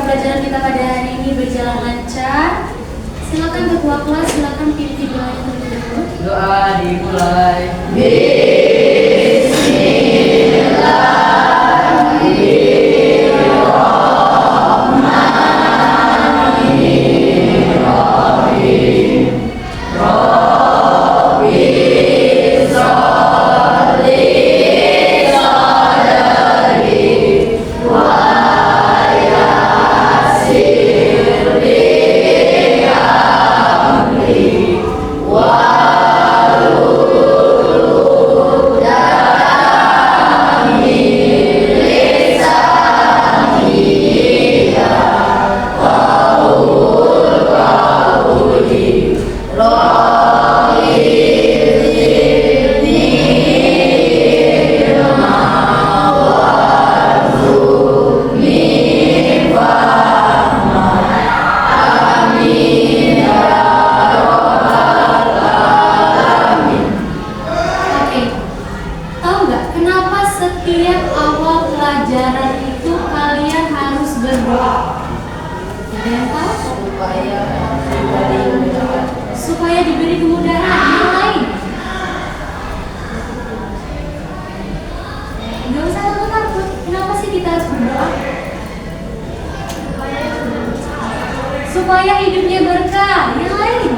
pelajaran kita pada hari ini berjalan lancar. Silakan ketua kelas, silakan pimpin doanya terlebih dahulu. Doa dimulai. Supaya diberi kemudahan yang lain. Gak usah takut. Kenapa sih kita harus berdoa? Supaya hidupnya berkah. Yang lain.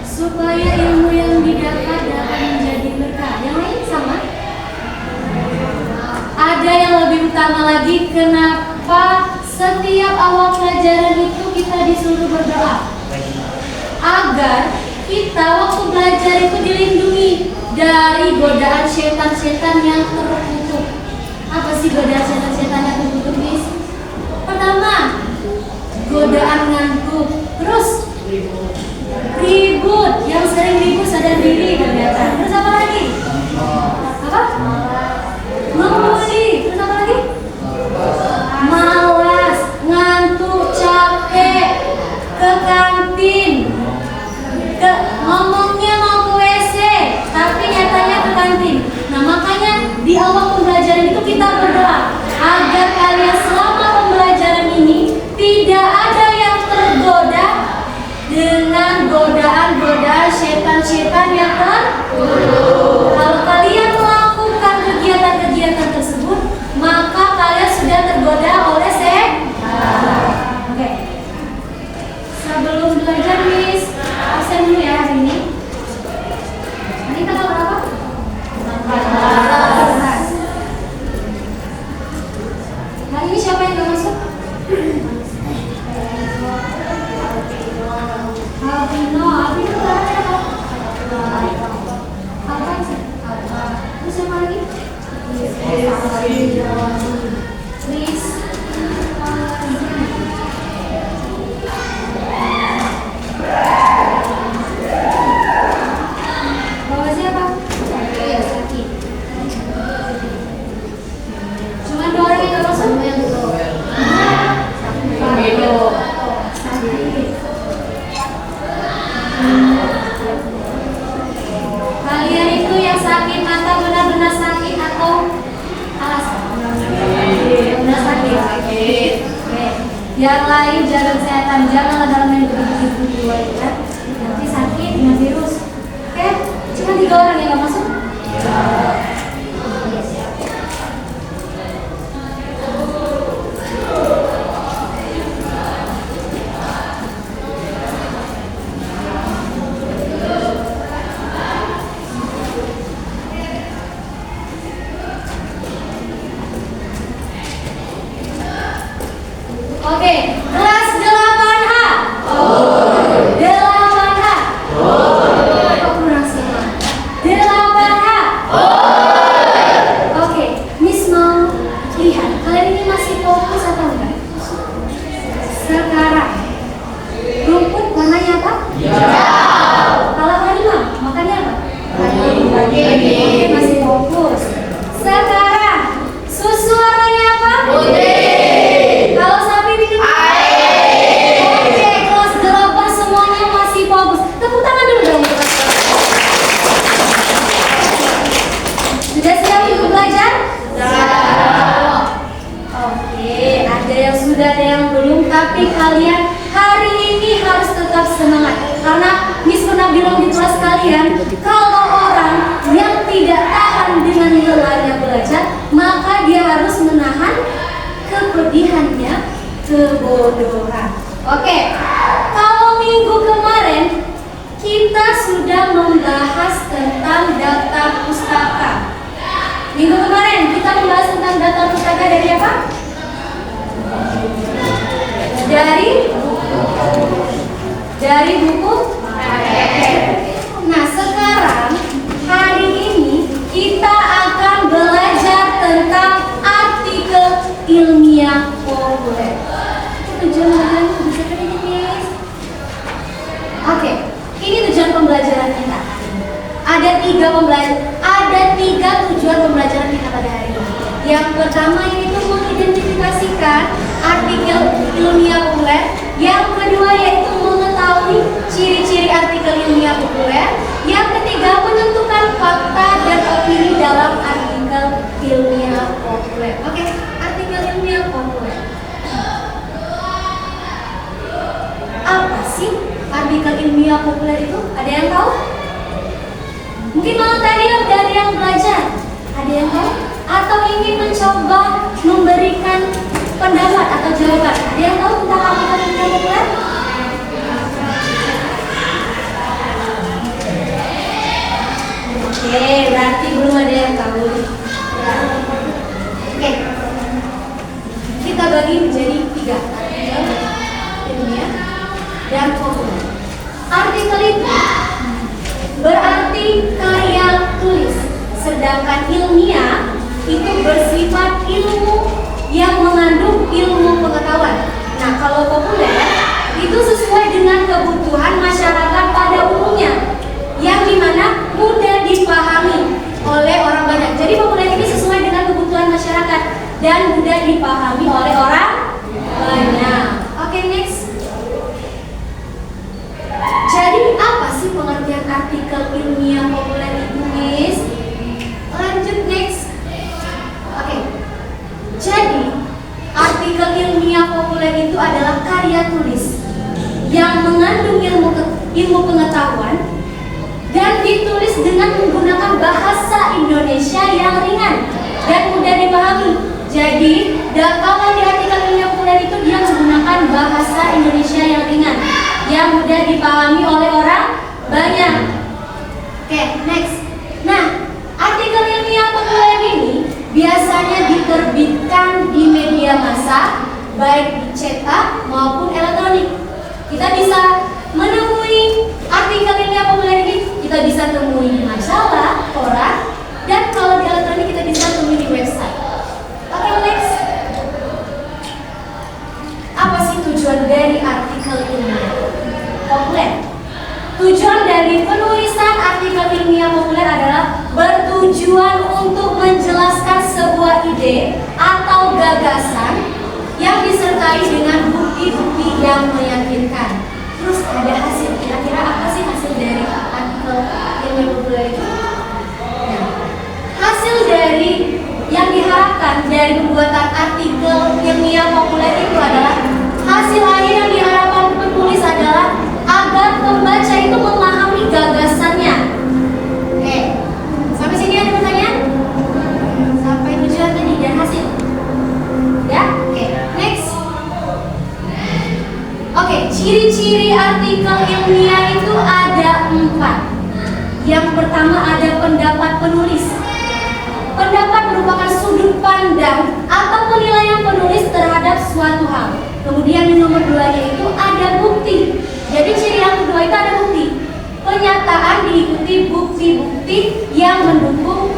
Supaya ilmu yang didapat dapat menjadi berkah. Yang lain sama. Ada yang lebih utama lagi, kenapa setiap awal pelajaran itu kita disuruh berdoa? Agar kita waktu belajar itu dilindungi dari godaan setan-setan yang terkutuk. Apa sih godaan setan-setan yang terkutuk, Miss? Pertama, godaan ngantuk. Terus ribut, yang sering ribut sadar diri ternyata. Terus apa lagi? Apa? Membuli. Terus apa lagi? Malas, ngantuk, capek, ke kantin, ngomongnya mau ke WC, tapi nyatanya ke kantin. Nah makanya di awal pembelajaran itu kita berdoa agar kalian selama pembelajaran ini tidak ada yang tergoda dengan godaan-godaan setan-setan yang terkutuk. Kalau kalian melakukan kegiatan-kegiatan tersebut, maka kalian sudah tergoda oleh setan. Oke. Sebelum belajar, Miss, absen dulu ya hari ini. Ini tanggal berapa? 14. Hari ini siapa yang gak masuk? Albino berapa? Apa sih? Terus siapa lagi? Tris. Bawa siapa? Sakit. Cuma 2 orang yang gak masuk? Kalian itu yang sakit mata benar-benar sakit atau alasan? Benar sakit. Oke. Yang lain jaga kesehatan, janganlah dalam yang begitu ya. Nanti sakit dengan virus. Oke, cuma 3 orang yang nggak masuk. Oke, kelas 8H. 8H. Kok kurang sih? 8H. Oke, Miss mau lihat kalian ini masih fokus atau enggak? Sekarang rumput warnanya apa? Hijau. Kalau tadi mah makannya apa? Oke, masih fokus. Sekarang susu warnanya apa? Putih. Kalau sapi minum air. kalian hari ini harus tetap semangat. Karena Miss pernah bilang di kelas kalian, kalau orang yang tidak tahan dengan lelahnya belajar, maka dia harus menahan kepedihannya, kebodohan. Oke, kalau minggu kemarin kita sudah membahas tentang data pustaka. Minggu kemarin kita membahas tentang data pustaka dari apa? Dari buku. Nah, sekarang hari ini kita akan belajar tentang artikel ilmiah populer. Tujuan bisa sedikit, Miss. Oke, ini tujuan pembelajaran kita. Ada tiga tujuan pembelajaran kita pada hari ini. Yang pertama yaitu mengidentifikasikan artikel ilmiah populer. Yang kedua yaitu mengetahui ciri-ciri artikel ilmiah populer. Yang ketiga menentukan fakta dan opini dalam artikel ilmiah populer. Oke, artikel ilmiah populer. Apa sih artikel ilmiah populer itu? Ada yang tahu? Mungkin malah tadi dari yang belajar. Ada yang tahu? Atau ingin mencoba memberikan pendapat atau jawaban? Ada yang tahu tentang artikel ilmiah populer? Oke, berarti belum ada yang tahu. Oke, kita bagi menjadi 3. Artikel ilmiah dan populer. Artikel itu berarti karya tulis, sedangkan ilmiah itu bersifat ilmu yang mengandung ilmu pengetahuan. Nah, kalau populer itu sesuai dengan kebutuhan masyarakat pada umumnya, yang dimana mudah dipahami oleh orang banyak. Jadi populer ini sesuai dengan kebutuhan masyarakat dan mudah dipahami oleh orang banyak. Oke, next. Jadi apa sih pengertian artikel ilmiah populer itu, Miss? Lanjut, next. Oke. Jadi artikel ilmiah populer itu adalah karya tulis yang mengandung ilmu pengetahuan dan ditulis dengan menggunakan bahasa Indonesia yang ringan dan mudah dipahami. Jadi kalau di artikel ilmiah populer itu dia menggunakan bahasa Indonesia yang ringan yang mudah dipahami oleh orang banyak. Oke, next. Nah, artikel ilmiah populer ini biasanya diterbitkan di media massa, baik cetak maupun elektronik. Kita bisa menemui artikel ilmiah populer ini, kita bisa temui di majalah, koran, dan kalau di elektronik kita bisa temui di website. Oke, next. Apa sih tujuan dari artikel ilmiah populer? Tujuan dari penulisan artikel ilmiah populer adalah bertujuan untuk menjelaskan sebuah ide atau gagasan yang disertai dengan bukti-bukti yang meyakinkan. Terus ada hasil, kira-kira apa sih hasil dari artikel ilmiah populer itu? Nah, hasil dari yang diharapkan dari pembuatan artikel ilmiah populer itu adalah hasil akhir yang diharapkan penulis adalah agar pembaca itu memahami gagasannya. Oke, sampai sini ada pertanyaan? Sampai tujuan tadi dan hasil. Ya, oke, next. Oke, ciri-ciri artikel ilmiah itu ada 4. Yang pertama ada pendapat penulis. Pendapat merupakan sudut pandang atau penilaian penulis terhadap suatu hal. Kemudian yang nomor 2 yaitu ada bukti. Jadi ciri yang kedua itu ada bukti. Penyataan diikuti bukti-bukti yang mendukung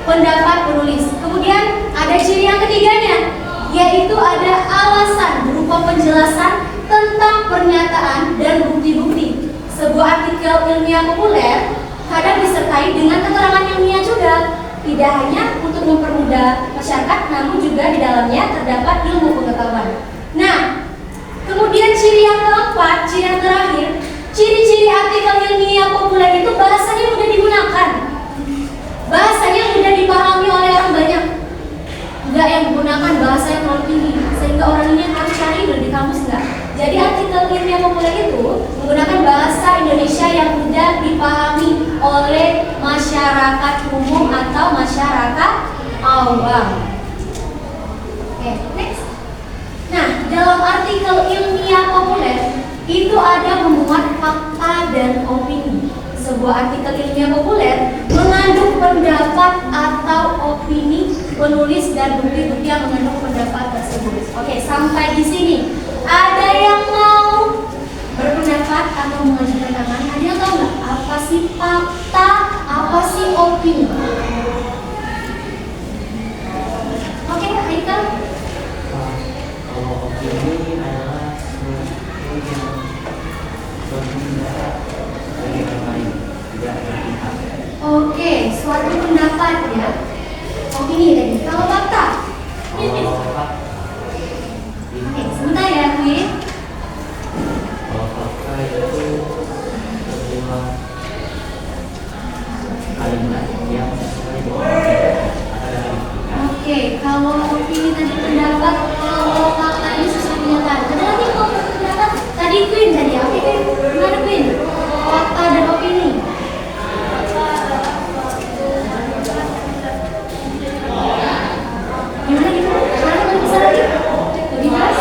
pendapat penulis. Kemudian ada ciri yang ketiganya, yaitu ada alasan berupa penjelasan tentang pernyataan dan bukti-bukti. Sebuah artikel ilmiah populer kadang disertai dengan keterangan ilmiah juga. Tidak hanya untuk mempermudah masyarakat, namun juga di dalamnya terdapat ilmu pengetahuan. Nah, kemudian ciri yang keempat, ciri yang terakhir, ciri-ciri artikel ilmiah populer itu bahasanya mudah digunakan. Bahasanya mudah dipahami oleh orang banyak. Enggak yang menggunakan bahasa yang terlalu tinggi, sehingga orang ini harus cari di kamus enggak. Jadi artikel ilmiah populer itu menggunakan bahasa Indonesia yang mudah dipahami oleh masyarakat umum atau masyarakat awam. Oke, next. Nah, dalam artikel ilmiah populer itu ada memuat fakta dan opini. Sebuah artikel ilmiah populer mengandung pendapat atau opini penulis dan bukti-bukti yang mengandung pendapat tersebut. Oke, sampai di sini. Ada yang mau berpendapat atau mengajukan tangan? Ada yang tahu nggak apa sih fakta, apa sih opini? Oke, Kak Haikal. Kalau opini adalah sesuatu yang berpendapat dari orang lain, tidak berpihak. Oke, suatu pendapat ya. Opini tadi. Kalau fakta? Kalau fakta, Oke, sebentar ya, Queen. kalau fakta itu sebuah kalimat yang sesuai dengan kata dari kita. Oke, kalau opini tadi pendapat, kalau fakta ini sesuai kenyataan. Ada lagi kalau pendapat? Tadi Queen tadi ya. Oke, Queen. Gimana Queen? Fakta dan opini. Gimana gitu? Mana bisa lagi? Lebih jelas?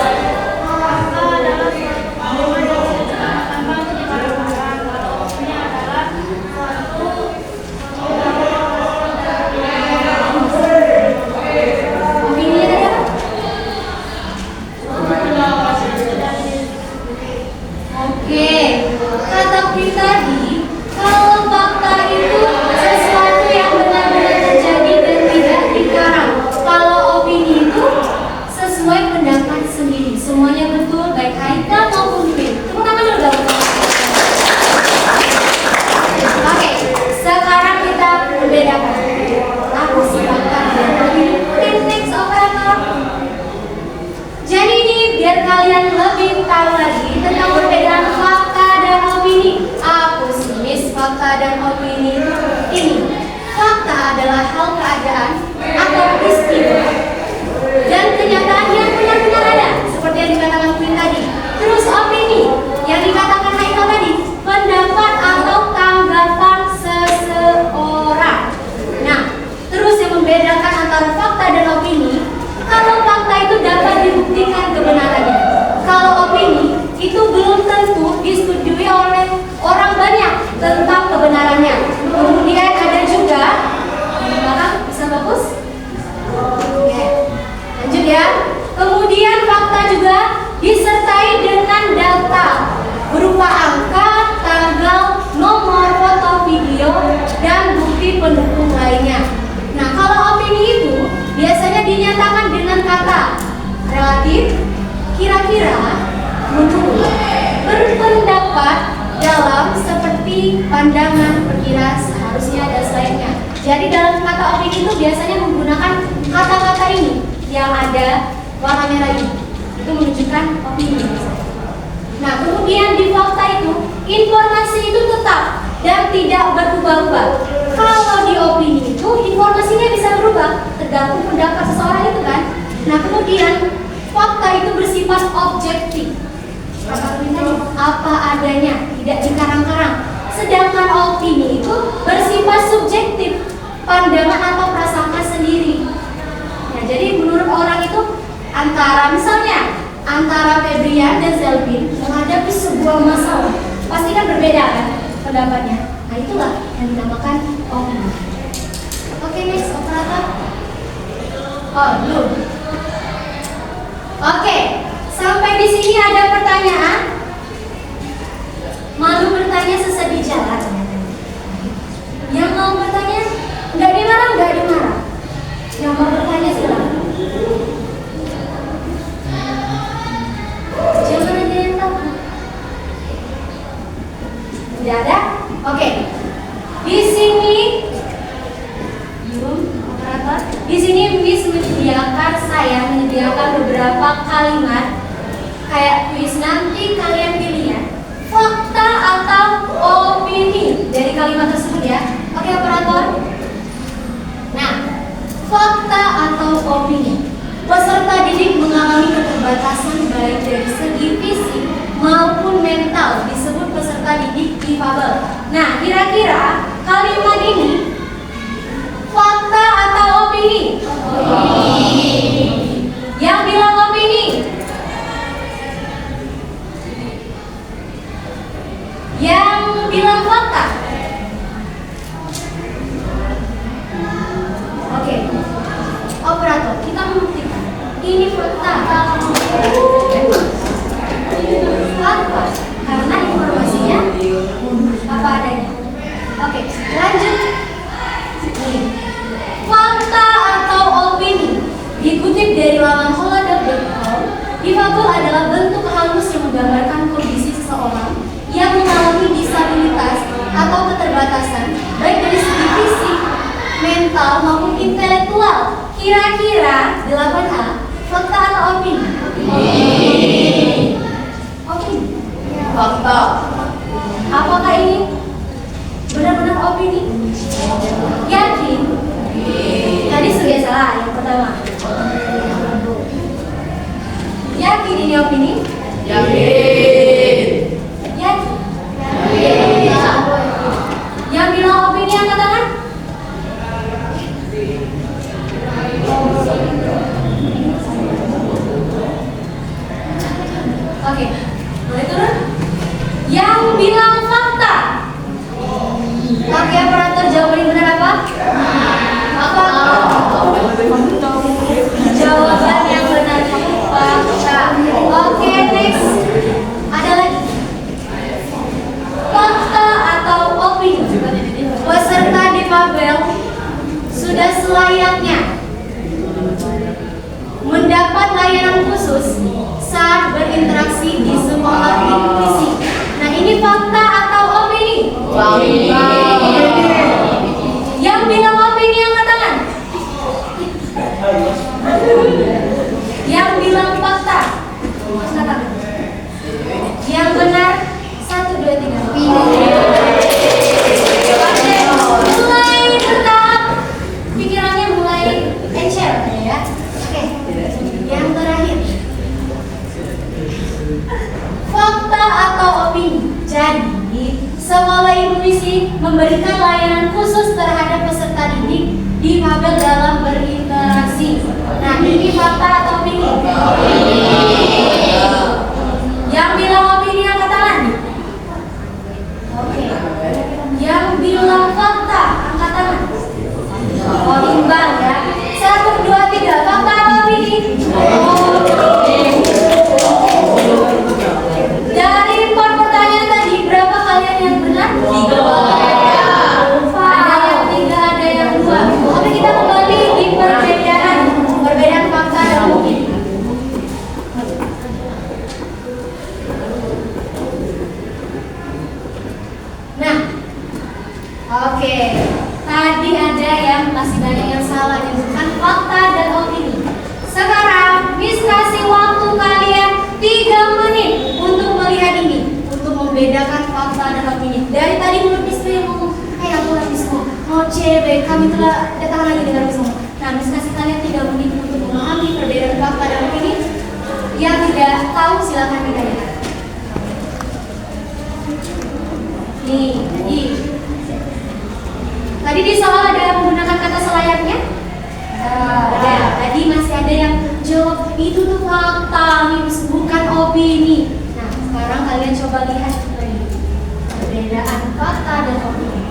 Opininya tadi apa? Oke, kata Queen tadi, kalau fakta itu sesuatu yang benar-benar terjadi dan tidak dikarang. Kalau opini itu sesuai pendapat sendiri. Semuanya betul, baik Haikal maupun Queen. Tepuk tangan dulu dong. Oke, sekarang kita membedakan. Apa sih fakta dan opini? Oke, next operator. Jadi ini biar kalian lebih tahu lagi tentang perbedaan fakta dan opini. Apa sih Miss fakta dan opini? Ini fakta adalah hal keadaan atau peristiwa dan kenyataan yang benar-benar ada, seperti yang dikatakan Queen tadi. Terus opini yang dikatakan Haikal tadi, pendapat atau tanggapan seseorang. Nah, terus yang membedakan antara fakta dan opini, kalau fakta itu dapat dibuktikan kebenarannya. Kalau opini itu belum tentu disetujui oleh orang banyak tentang kebenarannya. Kemudian ada juga di belakang, bisa bagus? Oke, lanjut ya. Kemudian fakta juga disertai dengan data berupa angka, tanggal, nomor, foto, video, dan bukti pendukung lainnya. Nah, kalau opini itu biasanya dinyatakan dengan kata relatif, kira-kira, menurut, berpendapat, dalam, seperti, pandangan, perkira, seharusnya, dan selainnya. Jadi dalam kata opini itu biasanya menggunakan kata-kata ini yang ada warna merah ini. Itu menunjukkan opini. Nah, kemudian di fakta itu informasi itu tetap dan tidak berubah-ubah. Kalau di opini itu informasinya bisa berubah tergantung pendapat seseorang itu kan. Nah, kemudian fakta itu bersifat objektif. Apa adanya, tidak dikarang-karang. Sedangkan opini itu bersifat subjektif, pandangan atau prasangka sendiri. Nah, jadi menurut orang itu misalnya antara Febrian dan Zelvin menghadapi sebuah masalah, pasti kan berbeda kan pendapatnya. Nah, itulah yang dinamakan opini. Oke, next operator. Oh, belum. Oke, sampai di sini ada pertanyaan. Malu bertanya sesat di jalan. Yang mau bertanya, nggak dimarah, nggak dimarah. Yang mau bertanya silakan. Jangan ada yang tahu. Tidak ada? Oke. Di sini belum operator. Di sini Miss menyediakan beberapa kalimat kayak kuis, nanti kalian pilih ya. Fakta atau opini dari kalimat tersebut ya. Oke operator. Nah, fakta atau opini. Peserta didik mengalami keterbatasan baik dari segi fisik maupun mental disebut peserta didik difabel. Nah, kira-kira kalimat ini fakta atau opini? Yang bilang opini? Yang bilang fakta? Oke, operator, kita membuktikan ini fakta atau fakta karena informasinya apa adanya. Oke, lanjut. Fakta atau opini dikutip dari laman holodoc.com. Difabel adalah bentuk halus yang menggambarkan kondisi seseorang yang mengalami disabilitas atau keterbatasan baik dari segi fisik, mental maupun intelektual. Kira-kira 8A fakta atau opini? Opini. Fakta. Apakah ini benar-benar opini? Yakin? Tadi sudah salah yang pertama. Yakin ini opini? Yakin. Yakin? Yang bilang opini angkat tangan? Oke, boleh turun? Yang bilang fakta? Oke, operator, jawaban yang benar apa? Apa? Jawaban yang benar fakta. Oke, next. Ada lagi? Fakta atau opini? Peserta difabel sudah selayaknya mendapat layanan khusus saat berinteraksi di sekolah inklusi. Nah, ini fakta atau opini? Yang bilang opini angkat tangan. Yang bilang fakta angkat tangan. Yang benar 1, 2, 3. Oke, mulai bertahap. Pikirannya mulai encer ya. Oke, yang terakhir. Fakta atau opini? Jadi, sekolah inklusi memberikan layanan khusus terhadap peserta didik difabel dalam berinteraksi. Nah, ini fakta atau opini? Yang bilang opini angkat tangan. Oke. Yang bilang fakta angkat tangan. Oh, imbang ya. 1, 2, 3. Fakta atau opini? Dari 4 pertanyaan tadi, berapa kalian yang benar? 3. Ada yang 3, ada yang 2. Oke, kita kembali di perbedaan fakta dan opini. Nah, oke. Tadi ada yang masih banyak yang salah, yang bukan fakta dan opini. Sekarang, Miss kasih waktu kalian 3 menit untuk melihat ini, untuk membedakan fakta dan opini. Dari tadi mulut Miss yang ngomong, aku Miss mau cewek, kami telah datang lagi dengan Miss ngomong. Nah, Miss kasih kalian 3 menit untuk memahami perbedaan fakta dan opini. Yang tidak tahu silakan ditanya. Nih. Tadi di soal ada menggunakan kata selayaknya? Ada. Tadi masih ada yang jawab itu tuh fakta, bukan opini. Nah, sekarang kalian coba lihat lagi perbedaan fakta dan opini.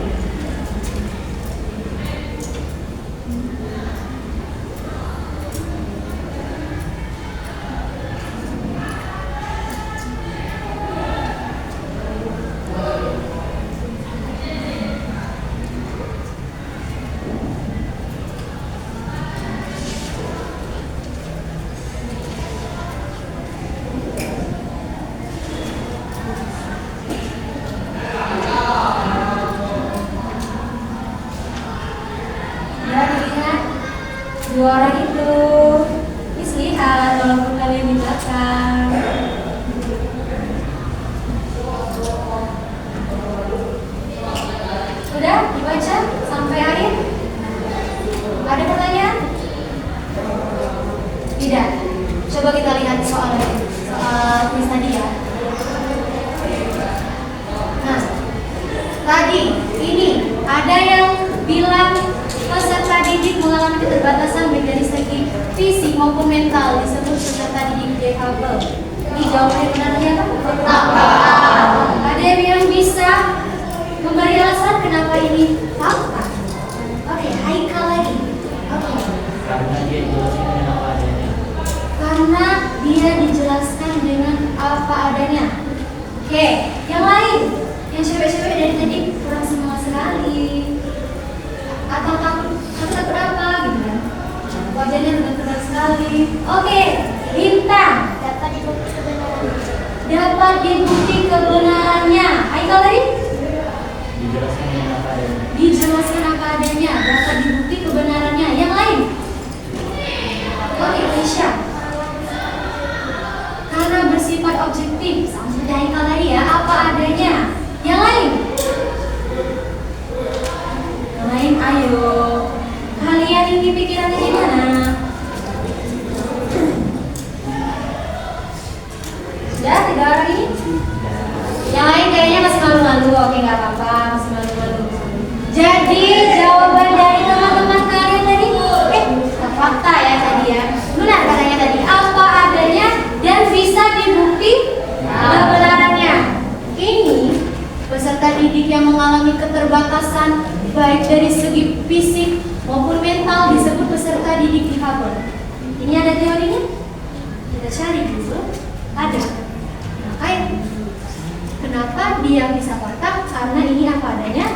keterbatasan baik dari segi fisik maupun mental disebut peserta didik difabel. Ini jawabannya benarnya apa? Ada yang bisa memberi alasan kenapa ini fakta? Oke, Haikal lagi. Oke. Karena dia dijelaskan dengan apa adanya. Karena dia dijelaskan dengan apa adanya. Oke, yang lain, yang cewek-cewek dari tadi kurang semangat sekali, atau takut apa gitu kan? Wajahnya tegang sekali. Oke, Bintang. Dapat dibukti kebenarannya. Haikal tadi? Dijelaskan dengan apa adanya. Dijelaskan apa adanya, dapat dibukti kebenarannya. Yang lain? Oke, Aisyah. Karena bersifat objektif, sama seperti Haikal tadi ya, apa adanya. Yang lain? Yang lain, ayo. Kalian ini pikirannya gimana? Sudah, 3 orang ini? Yang lain kayaknya masih malu-malu. Oke, nggak apa-apa, masih malu-malu. Jadi jawaban dari teman-teman kalian tadi fakta ya tadi ya. Benar katanya tadi apa adanya dan bisa dibukti kebenarannya. Ini peserta didik yang mengalami keterbatasan baik dari segi fisik maupun mental disebut peserta didik difabel. Ini ada teorinya? Kita cari dulu. Ada. Makanya kenapa dia bisa fakta? Karena ini apa adanya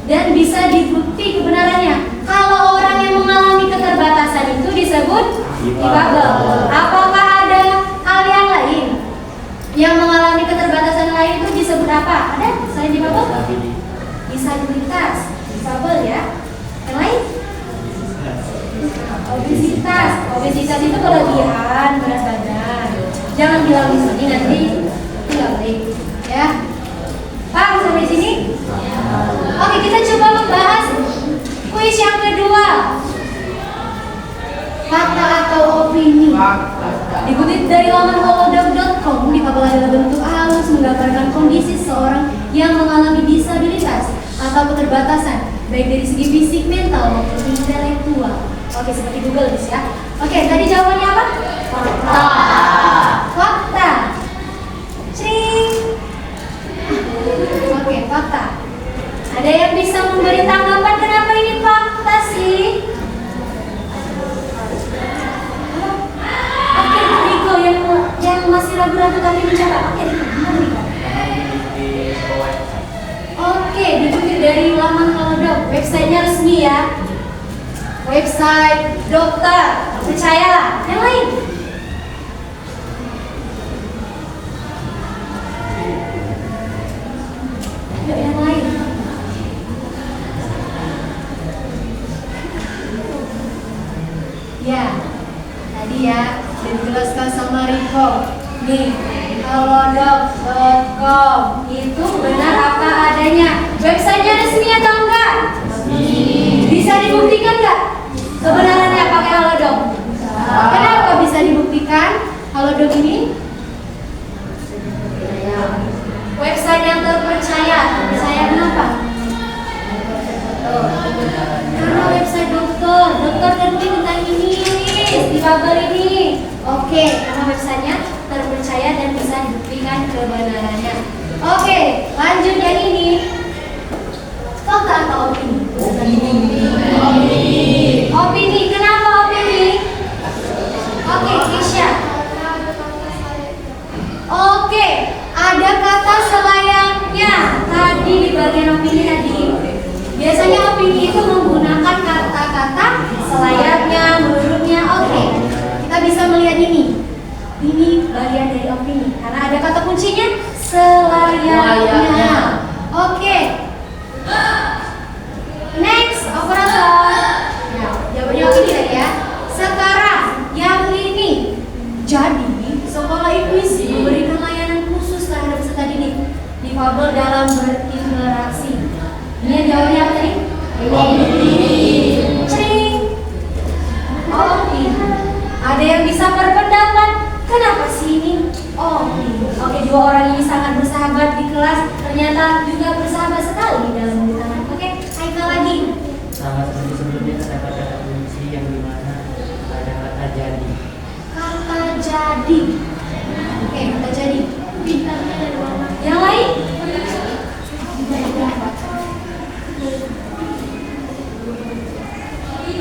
dan bisa dibukti kebenarannya. Kalau orang yang mengalami keterbatasan itu disebut difabel. Apakah ada hal yang lain yang mengalami keterbatasan lain itu disebut apa? Ada selain difabel? Disabilitas, difabel ya. Yang lain? Obesitas. Obesitas itu kelebihan berat badan. Jangan bilang di sini nanti nggak baik ya. Paham sampai sini? Oke, kita coba membahas kuis yang kedua. Fakta atau opini. Dikutip dari laman holodoc.com, difabel adalah bentuk halus menggambarkan kondisi seorang yang mengalami disabilitas atau keterbatasan baik dari segi fisik, mental maupun intelektual. Oke, seperti Google guys ya. Oke, tadi jawabannya apa? Fakta. Fakta. Cring. Oke, fakta. Ada yang bisa memberi tanggapan kenapa ini fakta sih? Oke, Riko yang masih ragu-ragu tapi mencoba. Oke, Riko. Oke, dikutip dari laman Halodoc, websitenya resmi ya. Website dokter, percayalah. Yang lain? Yuk, yang lain. Ya, tadi ya sudah dijelaskan sama Riko. Nih, halodoc.com itu benar apa adanya. Websitenya resmi atau enggak? Bisa dibuktikan nggak kebenarannya pakai Halodoc? Kenapa bisa dibuktikan Halodoc ini? Website yang terpercaya. Percaya kenapa? Karena website dokter terbukti tentang ini, difabel ini. Oke, karena websitenya terpercaya dan bisa dibuktikan kebenarannya. Oke, lanjut yang ini. Fakta atau opini? Opini. Kenapa opini? Oke, Kisha. Oke, ada kata selayaknya. Tadi di bagian opini tadi. Biasanya opini itu menggunakan kata-kata selayaknya, menurutnya. Oke, kita bisa melihat ini. Ini bagian dari opini karena ada kata kuncinya selayaknya. Oke. Next, operator. Nah, jawabannya opini tadi ya. Sekarang yang ini. Jadi, sekolah inklusi memberikan layanan khusus terhadap peserta didik difabel dalam berinteraksi. Ini jawabannya apa tadi? Cering. Opini. Ada yang bisa berpendapat, kenapa sih ini? Oke, 2 orang ini sangat bersahabat di kelas, ternyata juga bersahabat sekali dalam bertangan. Oke, Haikal lagi. Sama seperti sebelumnya terdapat kata kunci yang dimana jadi. Oke, kata jadi. Yang lain?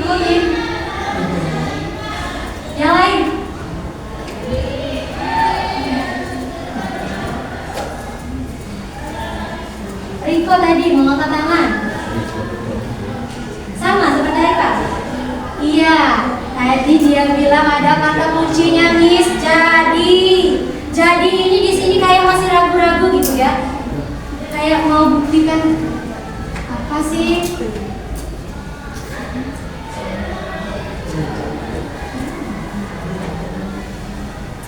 Oke. Yang lain? Riko tadi mengangkat tangan. Sama seperti Rika. Iya, tadi dia bilang ada kata kuncinya Miss. Jadi ini di sini kayak masih ragu-ragu gitu ya. Kayak mau buktikan apa sih?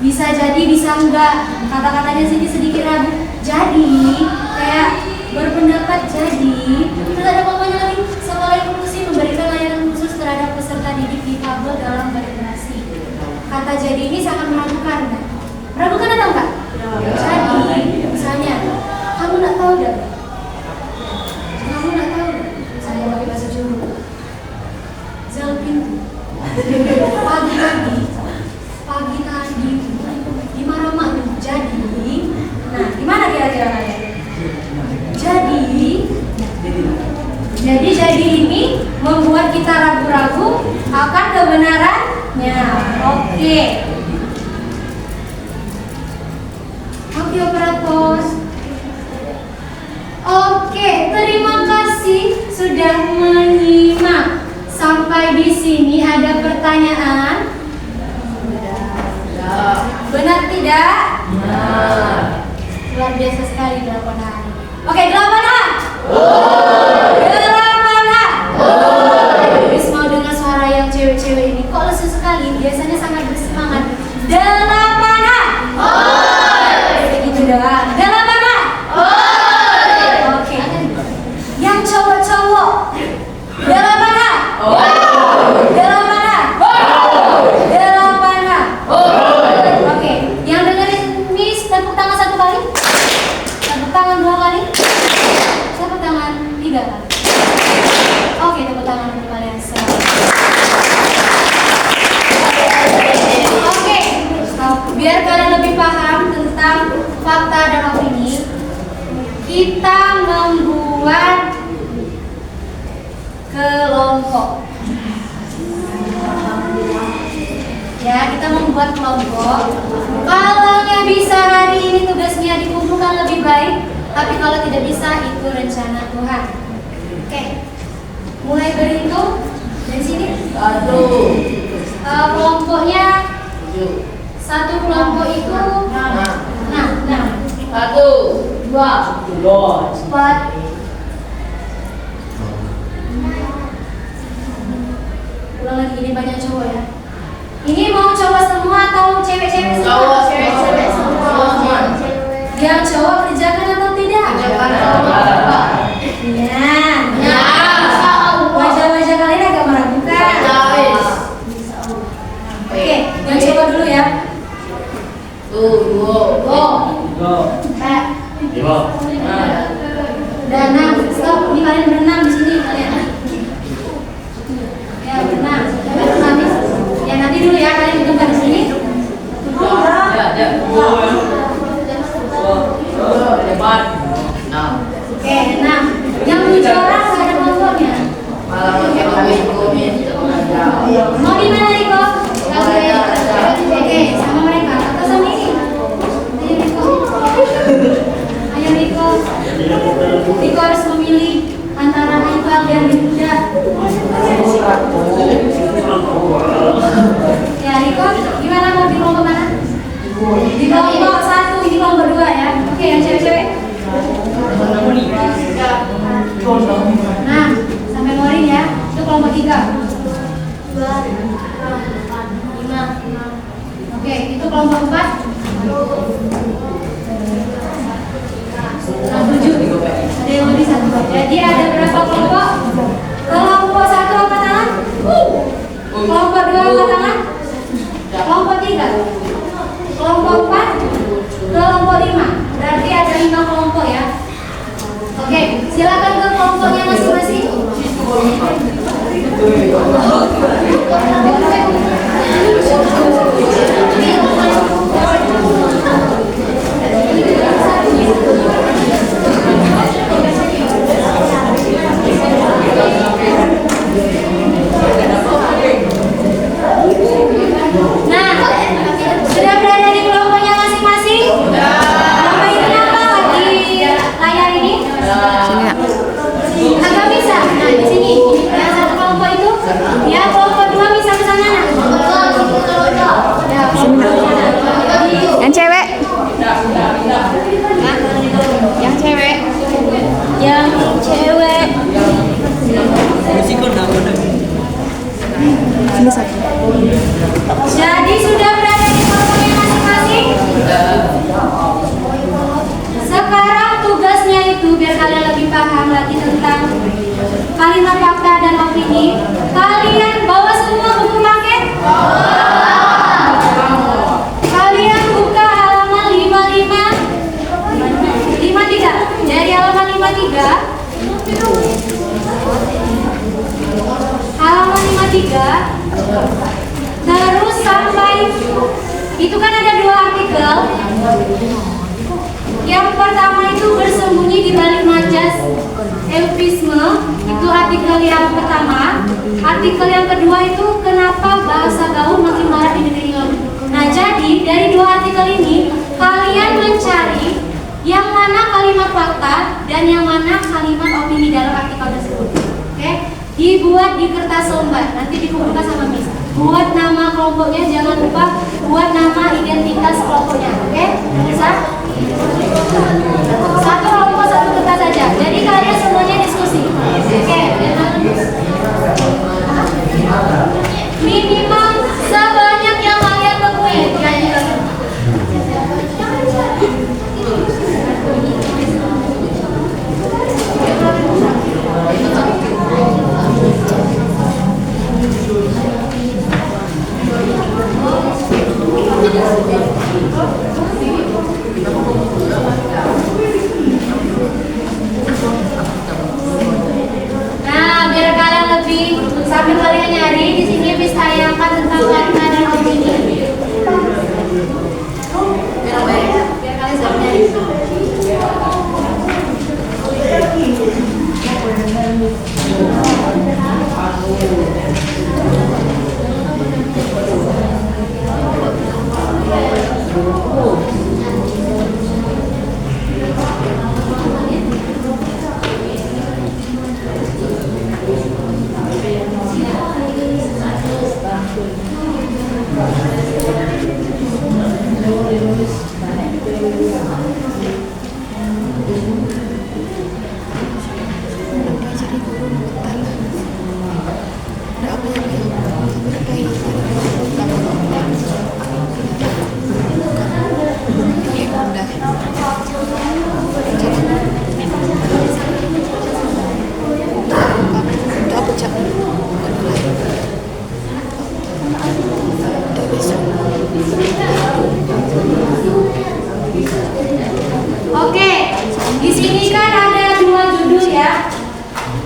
Bisa jadi, bisa enggak. Kata-katanya sini sedikit ragu. Jadi kayak berpendapat jadi. Terus ada pokoknya lagi, sekolah inklusi memberikan layanan khusus terhadap peserta didik difabel dalam berinteraksi. Kata jadi ini sangat meragukan kan? Meragukan atau enggak? Jadi misalnya kamu enggak tahu dah. Kamu enggak tahu. Saya pakai bahasa Jawa. Zal pintu. Pagi tadi di Maramak jadi. Nah, gimana kira-kira kalian? Jadi ini membuat kita ragu-ragu akan kebenarannya. Oke, operator. Oke, terima kasih sudah menyimak. Sampai di sini ada pertanyaan? Benar tidak? Benar. Luar biasa sekali 8 hari. Oke, 8 hari. 8 hari. Bis mau dengar suara yang cewek-cewek ini. Kok lesu sekali? Biasanya sangat bersemangat. 8 hari. Begitu doang. 8 hari. Oke. Yang cowok-cowok. 8 hari. 8 hari. Oke, yang dengerin Miss tepuk tangan 1 kali, tepuk tangan 2 kali, tepuk tangan 3 kali. Oke, tepuk tangan untuk kalian semua. Oke, biar kalian lebih paham tentang fakta dan opini, kita membuat kelompok. Ya, kita membuat kelompok. Kalau nggak bisa hari ini tugasnya dikumpulkan lebih baik, tapi kalau tidak bisa itu rencana Tuhan. Oke, mulai berhitung dari sini. Kelompoknya satu kelompok itu 6. 1, 2, 4. Ulang lagi, ini banyak cowok ya. Ini mau cowok semua atau cewek-cewek semua? Cewek-cewek semua. Yang cowok kerjakan atau tidak? Kerjakan. Ya. Wajah-wajah kalian agak meragukan. Oke, yang cowok dulu ya. Dan 6. Stop. Ini kalian berenang di sini kalian. Ya, berenang. Ya, nanti dulu ya, kalian hitungkan di sini. Oke, 6. Yang 7 orang nggak ada kelompoknya. Mau di mana Riko? Oke, sama mereka atau sama ini? Ayo Riko. Riko harus memilih antara Haikal dan Yuda. Ya Riko. kalimat fakta dan opini. Kalian bawa semua buku paket? Kalian buka halaman 53. Dari halaman 53. Halaman 53. Terus sampai itu kan ada 2 artikel. Yang pertama itu bersembunyi di balik majas eufemisme, itu artikel yang pertama. Artikel yang kedua itu kenapa bahasa gaul makin marak di negeri ini. Nah, jadi dari 2 artikel ini kalian mencari yang mana kalimat fakta dan yang mana kalimat opini dalam artikel tersebut. Oke? Dibuat di kertas lembar, nanti dikumpulkan sama Miss. Buat nama kelompoknya, jangan lupa buat nama identitas kelompoknya. Oke? Bisa? Satu kelompok, satu kertas saja. Jadi kalian semuanya diskusi. Oke? Minimal sebanyak yang kalian temuin. Nah, biar kalian lebih sambil kalian nyari di sini bisa tayangkan tentang warna dan opini. Biar kalian sambil nyari. Oke, di sini kan ada 2 judul ya,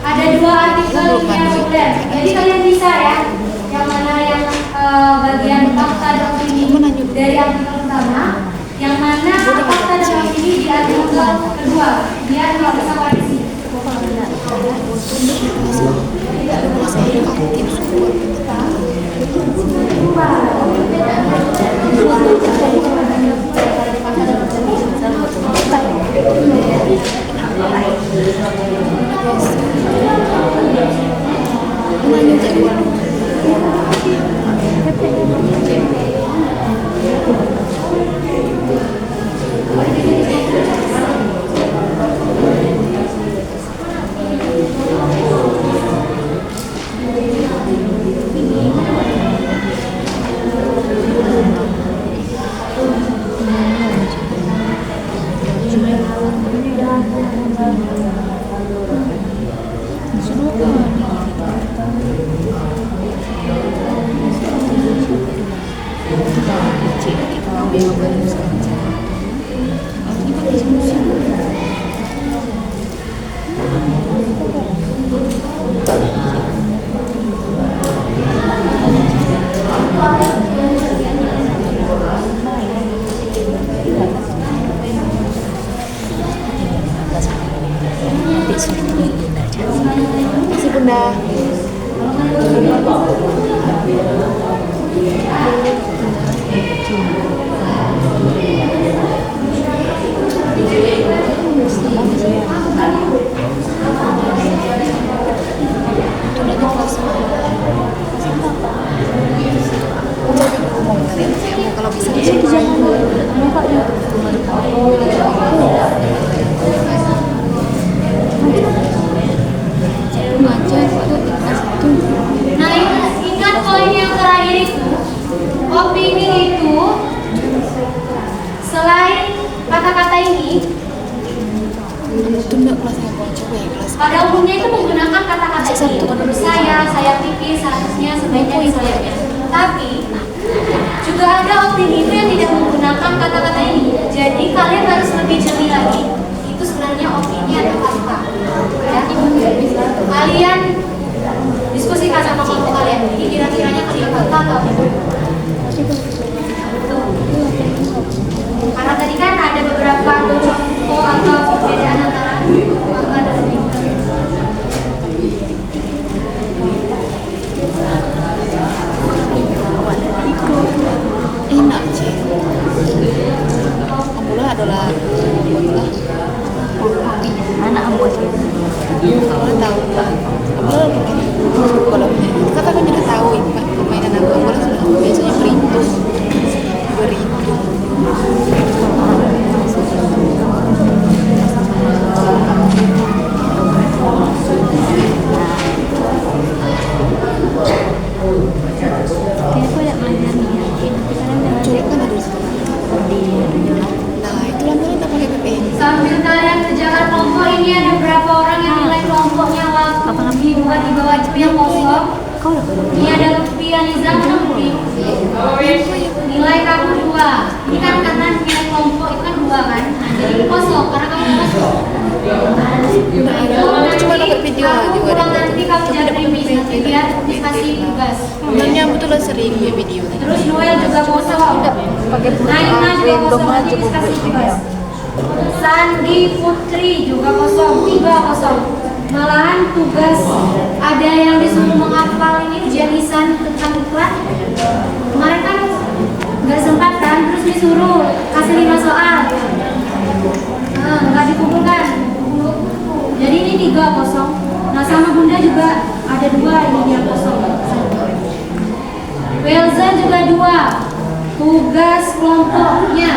ada 2 artikel yang populer. Jadi kalian bisa ya, yang mana yang bagian fakta dan opini dari artikel pertama, yang mana fakta dan opini di artikel kedua. Biar nggak bisa koreksi. Kasih Bunda. Kalau bisa di sini Nah, ingat poin yang terakhir itu, opini itu selain kata-kata ini Itu enggak kelas apa? Coba ya kelas. Pada umumnya itu menggunakan kata-kata ini. Menurut saya pikir seharusnya sebaiknya misalnya. Tapi juga ada opini itu yang tidak menggunakan kata-kata ini. Jadi kalian harus lebih jeli lagi. Itu sebenarnya opini atau fakta. Ya. Kalian diskusikan sama kelompok kalian. Ini kira-kiranya kalian fakta atau opini? Karena tadi kan ada beberapa contoh atau perbedaan antara fakta dan opini. Enak sih. Ambola adalah anak ambola. Ambola tahu lah. Ambola kalau kakak kan juga tahu permainan ambola sudah biasanya berhitung. Sambil kalian kerjakan kelompok ini ada berapa orang yang nilai kelompoknya di bawah yang kosong? Ini ada Lutfi, Aniza, Lutfi. Nilai kamu 2. Ini kan karena nilai kelompok itu kan 2 kan? Nah, jadi kosong karena kamu kosong. Cuma dapat video juga. Nanti kamu jadi primis nanti biar dikasih tugas. Sebenarnya betul sering ya video. Terus Noel juga kosong. Naina juga kosong nanti dikasih tugas. Sandi Putri juga kosong, 3 kosong. Malahan tugas ada yang disuruh menghafal ini ujian lisan tentang iklan. Kemarin kan nggak sempat kan, terus disuruh kasih 5 soal. Nggak dikumpulkan. Jadi ini 3 kosong. Nah sama Bunda juga ada 2 ini yang kosong. Welza juga 2. Tugas kelompoknya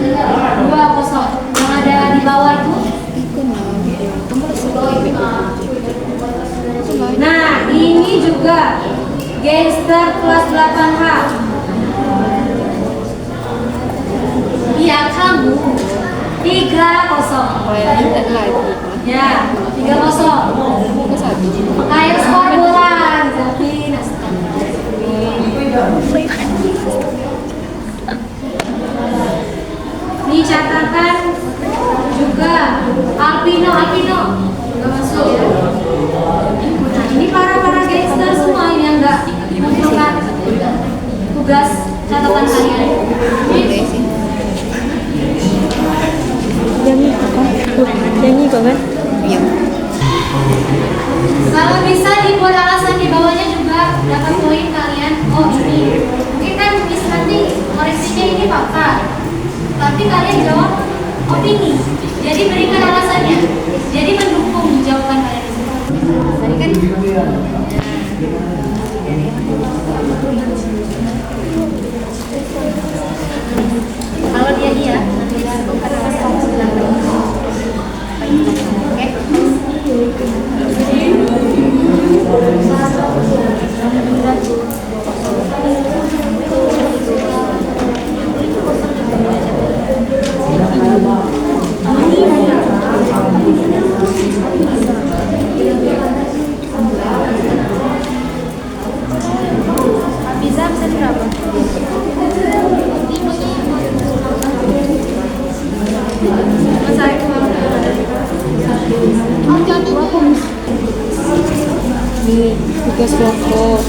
2 kosong. Yang ada di bawah itu. Nah ini juga gangster kelas 8H. Iya kamu 3 kosong. Ya 3 kosong. Ayo skor bola. Ini catatan juga Alpino nggak masuk ya. Nah ini para gangster semua ini yang nggak menentukan tugas catatan kalian. Nyanyi kok kan? Iya. Kalau bisa dibuat alasan di bawahnya juga dapat poin kalian. Oh ini mungkin kan nanti koreksinya ini fakta, tapi kalian jawab opini. Jadi berikan alasannya. Jadi mendukung jawaban kalian. Tadi kan kalau dia iya nanti bukan alasan sebelah oke. Bisa berapa? Ini tugas kelompok.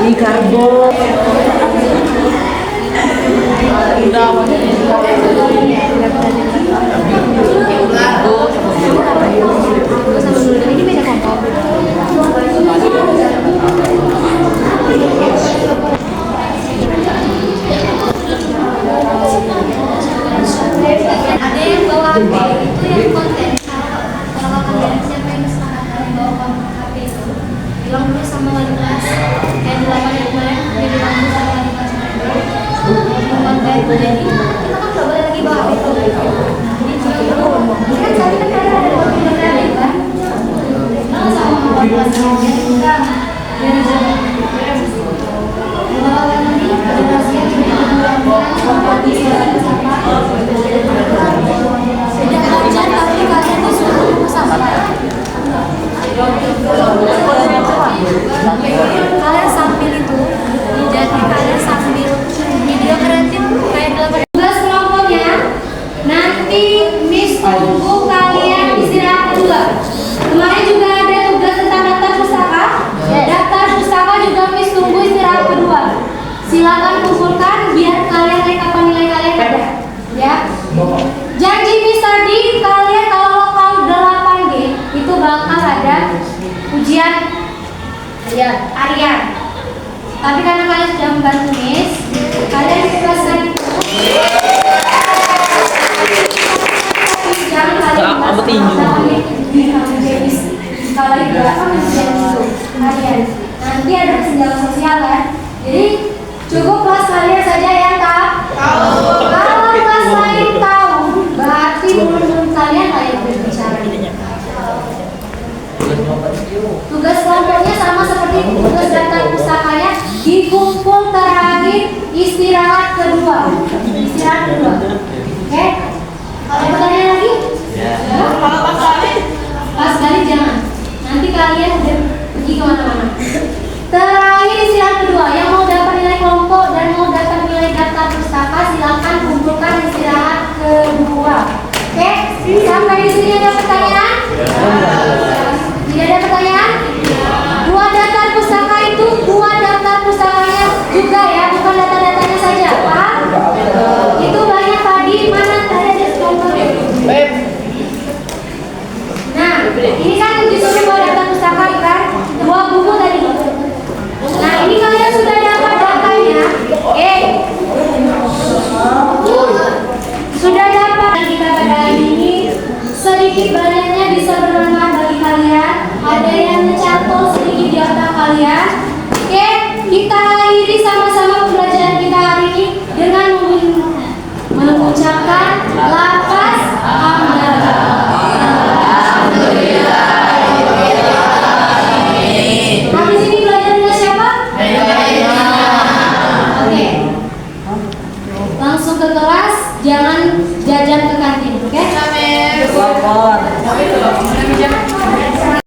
Di karbo. Ini beda kelompok. Ada yang bawa HP itu yang konten. Kalau kalian siapa yang bawa HP itu, bilang dulu sama wali kelas. Kayak di lapangan yang kemarin, dia bilang dulu sama wali kelas. Konten jadi kita kan nggak boleh lagi bawa HP itu. Jadi kan saat kita kan ada waktu yang lain kan. Kalau sama wali kelas kita biar jaga. Bawa nanti generasi yang kita buat di tidak hujan tapi kalian disuruh sampah. Kalian sambil itu, jadi kalian sambil video kreatif kayak dalam tugas kelompoknya. Nanti Miss tunggu kalian istirahat kedua. Kemarin juga ada tugas tentang daftar pustaka. Daftar pustaka juga Miss tunggu istirahat kedua. Silakan kumpulkan biar kalian lihat apa nilai kalian ada. Ya. Janji Miss tadi kalian kalau lokal 8G itu bakal ada ujian harian. Tapi karena kalian sudah membantu Miss, kalian bebas lagi. Jangan kalian kalau itu apa ujian itu harian. Nanti ada kesenjangan sosial kan. Jadi cukup kelas kalian saja yang tahu. Kalau kelas lain tahu, berarti mulut kalian layak berbicara. Tugas kelompoknya sama seperti tugas daftar pustakanya, dikumpul terakhir istirahat kedua. Oke? Ada pertanyaan lagi? Pas kali jangan. Nanti kalian udah pergi kemana-mana. Terakhir istirahat kedua, yang mau dapat nilai kelompok dan mau dapat nilai daftar pustaka silakan kumpulkan istirahat kedua. Oke? Sampai di sini ada pertanyaan? Tidak ada pertanyaan? Dua daftar pustaka itu, dua daftar pustakanya juga ya, bukan data-datanya saja, paham? Itu banyak tadi, mana tadi ada kelompok? Nah, ini kan disuruh dua daftar pustaka kan? Dua buku tadi. Nah, ini kalian sudah dapat datanya. Sudah dapat kita pada hari ini. Sedikit banyaknya bisa bermanfaat bagi kalian. Ada yang tercantol sedikit di otak kalian. Oke, kita akhiri sama-sama pembelajaran kita hari ini dengan mengucapkan lafaz hamdalah. Habis ini belajar dengan siapa? Oke. Langsung ke kelas, jangan jajan ke kantin, oke? Lapor.